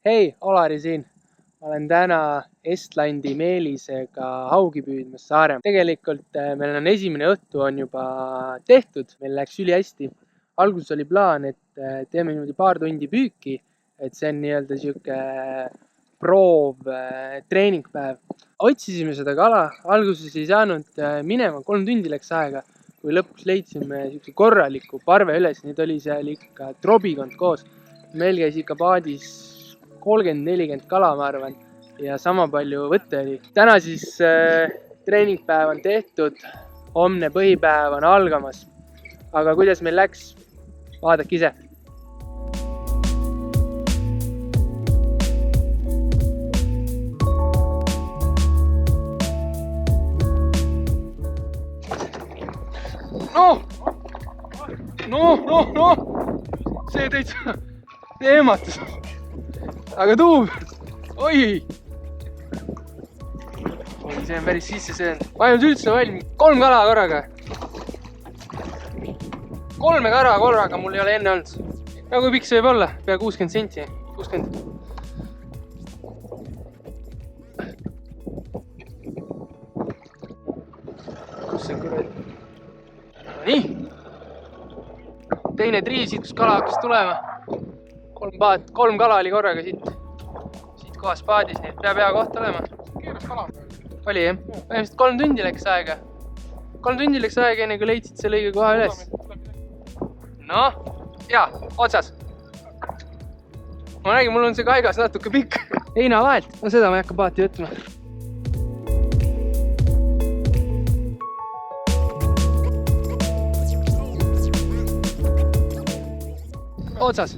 Hei, Olari siin. Ma olen täna Estlandi Meelisega haugi püüdmas Saaremaal. Tegelikult meil on esimene õhtu on juba tehtud, meil läks ülihästi. Alguses oli plaan, et teeme niimoodi paar tundi püüki, et see on nii-öelda sihuke proov treeningpäev. Otsisime seda kala, alguses ei saanud minema, 3 tundi läks aega, kui lõpuks leidsime siukse korraliku parve üles, neid oli seal ikka trobikond koos. Meil käis ikka paadis 30-40 kala, ma arvan, ja sama palju võtte oli. Täna siis treeningpäev on tehtud, homne põhipäev on algamas. Aga kuidas meil läks, vaadake ise. No, see täitsa eematus. Aga tuub, oi! See on päris sisse söönud. Ma ei olnud üldse valmis. 3 kala korraga. 3 kala korraga mul ei ole enne olnud. No kui pikk see võib olla? Pea 60 senti. 60. Kus see kuradi? No nii. Teine triiv siit, kus kala hakkas tulema. 3 kala oli korraga siit kohas paadis, nii et pea koht olema. Keeras kala. Oli jah? Vähemalt 3 tundi läks aega. 3 tundi läks aega enne kui leidsid selle õige koha üles. Noh, jaa, otsas. Ma räägin, mul on see kaigas natuke pikk. Heina vahelt, no seda ma ei hakka paati võtma. Otsas.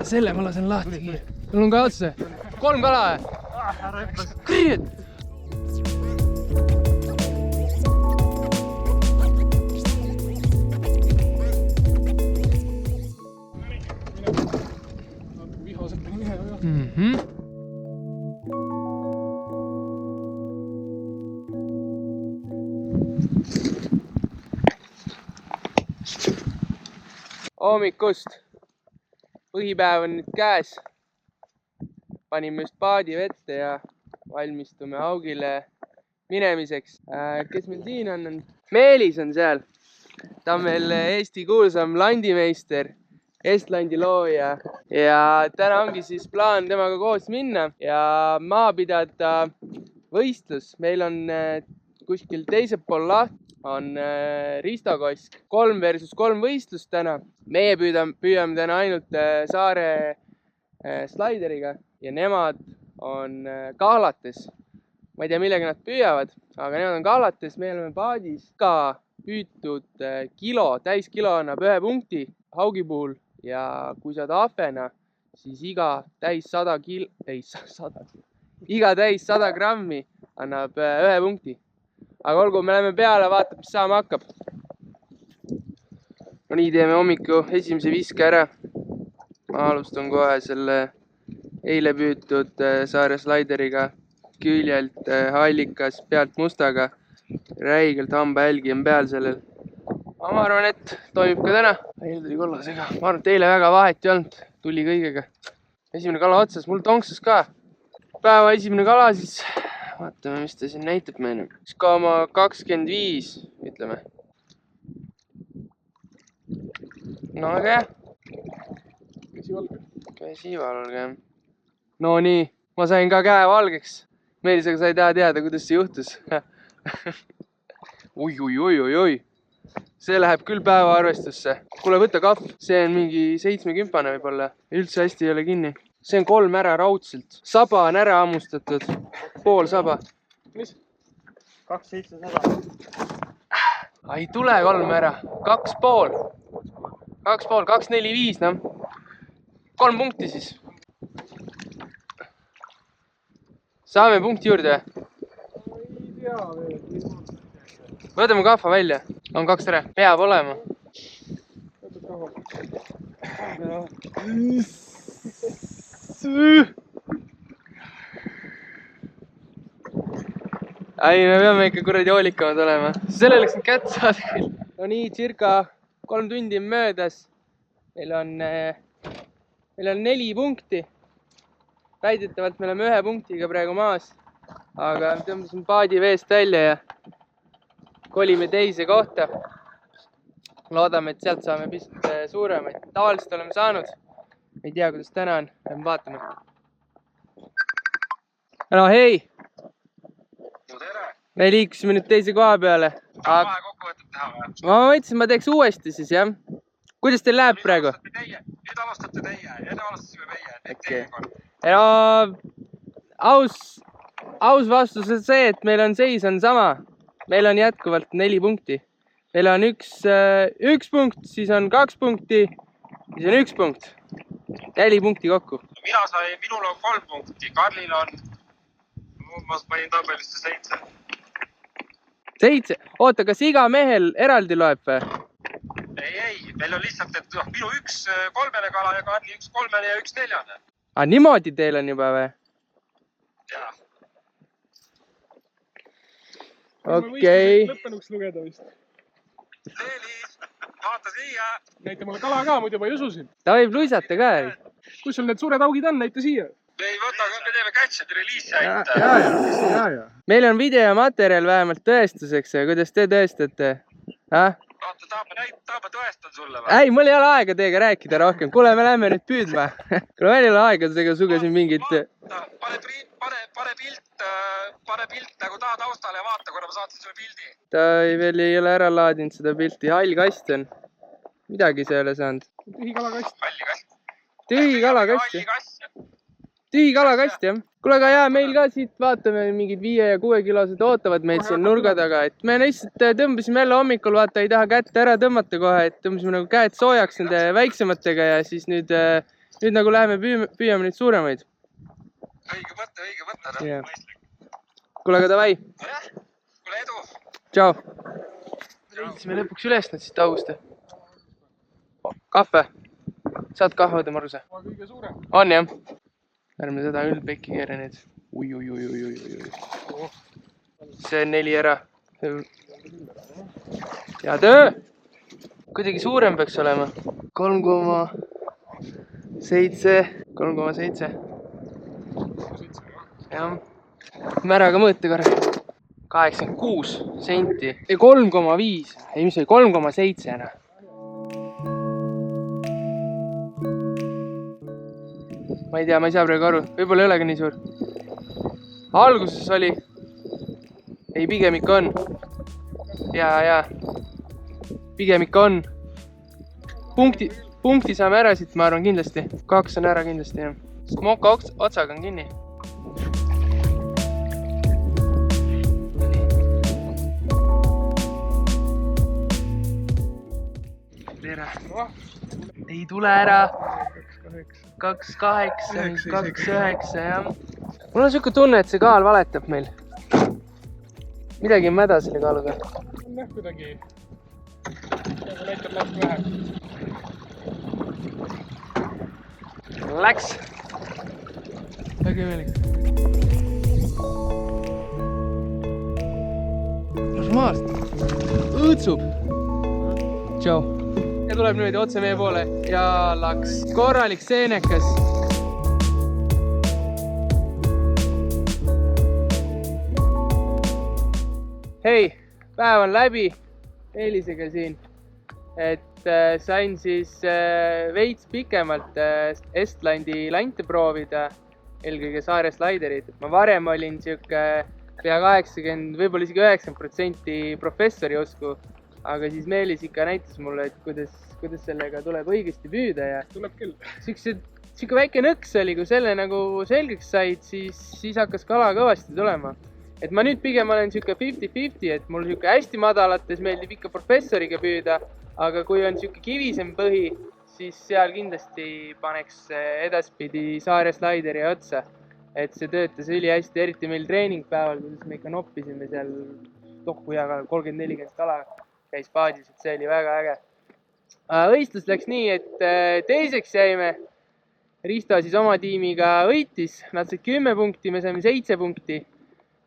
Selle ma lasen lahti. Mul on ka otsa. 3 kala. Kriied. Hommikust. Põhipäev on nüüd käes. Panime just paadi vette ja valmistume haugile minemiseks. Kes meil siin on? Meelis on seal. Ta on meil Eesti kuulsam landimeister, Estlandi looja. Ja täna ongi siis plaan temaga koos minna ja maha pidada võistlus. Meil on kuskil teisel pool lahti on Risto Kosk. 3 versus 3 võistlust täna. Meie püüame täna ainult saare slaideriga ja nemad on kahlates. Ma ei tea, millega nad püüavad, aga nemad on kahlates. Me oleme paadis ka püütud täiskilo annab 1 punkti haugi puhul ja kui saad ahvena, siis iga täis 100 grammi annab 1 punkti. Aga olgu, me läheme peale, vaatab, mis saama hakkab. No nii, teeme hommiku esimese viske ära. Ma alustan kohe selle eile püütud saare slaideriga. Küljelt hallikas, pealt mustaga. Räigelt hambajälgi on peal sellel. Ma arvan, et toimib ka täna. Eile tuli kollasega. Ma arvan, et eile väga vahet ei olnud. Tuli kõigega. Esimene kala otsas, mul tonksas ka. Päeva esimene kala siis. Vaatame, mis ta siin näitab meile. 1,25 ütleme. No aga jah. Käsivalge. No nii, ma sain ka käe valgeks. Meelisega sa ei taha teada, kuidas see juhtus. Oi. See läheb küll päeva arvestusse. Kuule, võta kahv. See on mingi 70 võib-olla. Üldse hästi ei ole kinni. See on 3 ära raudselt. Saba on ära ammustatud. Pool saba. Mis? 2700. Ei tule 3 ära. 2,5. 2,45, noh. 3 punkti siis. Saame punkti juurde. Ei tea veel. Võtame kahva välja. On 2 tere. Peab olema. Ei, me peame ikka kuradi hoolikamad olema. Selle läks nüüd kätte saada küll. No nii, circa 3 tundi on möödas. Meil on meil on 4 punkti. Väidetavalt me oleme 1 punktiga praegu maas, aga tõmbasime paadi veest välja ja kolime teise kohta. Loodame, et sealt saame pisut suuremaid. Tavaliselt oleme saanud. Ei tea, kuidas täna on. Lähme vaatame. No hei! Me liikusime nüüd teise koha peale. Vahe kokkuvõtet teha või? Ma mõtlesin, ma teeks uuesti siis, jah. Kuidas teil läheb praegu? Nüüd alustate teie. Enne alustasime meie. Okay. Ja aus vastus on see, et meil on seis on sama. Meil on jätkuvalt 4 punkti. Meil on üks punkt, siis on 2 punkti, siis on 1 punkt. 4 punkti kokku. Minul on 3 punkti, Karlil on, ma panin tabelisse 7. 7? Oota, kas iga mehel eraldi loeb või? Ei, meil on lihtsalt, et minu 1 3 kala ja Karli 1 3 ja 1 4. Niimoodi teil on juba või? Jaa. Okei. Lõppenuks lugeda vist. Leelis, vaata siia. Näita mulle kala ka, muidu ma ei usu sind. Ta võib luisata ka. Kus sul need suured augid on, näita siia. Me ei võta, me teeme catch and release ainult. Ja. Meil on videomaterjal vähemalt tõestuseks. Kuidas te tõestate? Vaata, taaba tõestan sulle või? Ei, mul ei ole aega teiega rääkida rohkem. Kuule, me lähme nüüd püüdma. Kuule, meil ei ole aega teiega sugesin mingit... Pane pilt nagu taha taustale ja vaata, kuna ma saatsin sulle pildi. Ta veel ei ole ära laadinud seda pilti. Hall kast on. Midagi see ei ole saanud. Tühi kalakast. Halli kast. Tühi kalakast. Tühi kalakast, jah. Kuule, aga jaa, meil ka siit vaatame mingid 5 ja 6 kilosed ootavad meid siin nurga taga. Et me lihtsalt tõmbasime jälle hommikul, vaata, ei taha kätte ära tõmmata kohe. Et tõmbasime nagu käed soojaks nende väiksematega ja siis nüüd nagu läheme püüame nüüd suuremaid. Õige mõte. Yeah. Kuule, aga davai. Kuule, edu. Tšau. Leidsime lõpuks üles nad siit august. Kahve. Saad kahvada, Maruse? Kõige suurem. On, jah? Ärme seda üldpekki keere nüüd. Ui. See on 4 ära. Hea töö! Kuidagi suurem peaks olema. 3,7. Jah. Me ära ka mõõta korra. 86 senti. Ei, 3,5. Ei, mis oli? 3,7. Ma ei tea, ma ei saa praegu aru. Võib-olla ei ole ka nii suur. Alguses oli. Ei, pigem ikka on. Jaa. Pigem ikka on. Punkti saame ära siit, ma arvan, kindlasti. 2 on ära kindlasti, jah. Moka otsaga on kinni. Ei tule ära. 2,8, 2,9, jah. Mul on siuke tunne, et see kaal valetab meil. Midagi on mäda selle kaaluga. On jah kuidagi. Näitab natuke vähem. Läks. Väga imelik. Las maast. Õõtsub. Tšau. Ja tuleb nüüd otse meie poole ja laks. Korralik seenekas. Hei, päev on läbi Eelisega siin. Et sain siis veits pikemalt Estlandi lante proovida, eelkõige saare slaiderit. Ma varem olin siuke pea 80, võib-olla isegi 90% professori usku. Aga siis Meelis ikka näitas mulle, et kuidas sellega tuleb õigesti püüda ja tuleb küll. Siuke väike nõks oli, kui selle nagu selgeks said, siis hakkas kala kõvasti tulema. Et ma nüüd pigem olen siuke 50-50, et mul siuke hästi madalates meeldib ikka professoriga püüda, aga kui on siuke kivisem põhi, siis seal kindlasti paneks edaspidi saare slaideri otsa. Et see töötas üli hästi, eriti meil treeningpäeval, kuidas me ikka noppisime seal tohkujaga 30-40 kala. Käis paadis, et see oli väga äge. Võistlus läks nii, et teiseks jäime. Risto siis oma tiimiga võitis. Nad said 10 punkti, me saime 7 punkti.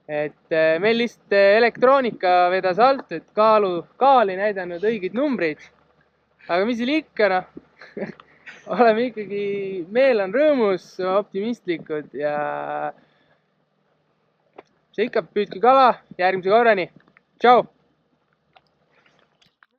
Et meil lihtsalt elektroonika vedas alt, et kaal ei näidanud õigeid numbreid. Aga mis oli ikka, noh. oleme ikkagi, meel on rõõmus, optimistlikud ja see ikka, püüdke kala, järgmise korrani. Tšau!